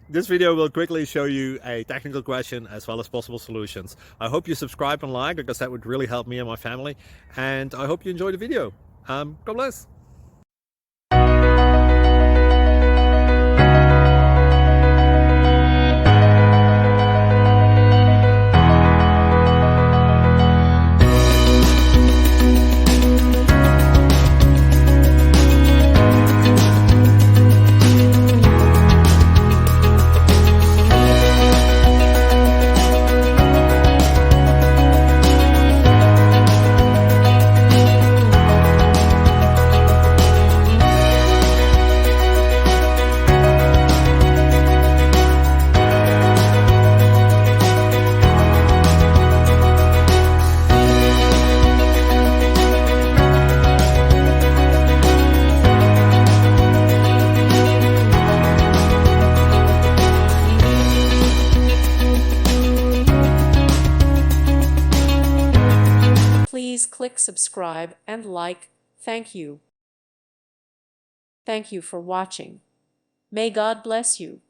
This video will quickly show you a technical question as well as possible solutions. I hope you subscribe and like, because that would really help me and my family. And I hope you enjoy the video. God bless. Please click subscribe and like. Thank you. Thank you for watching. May God bless you.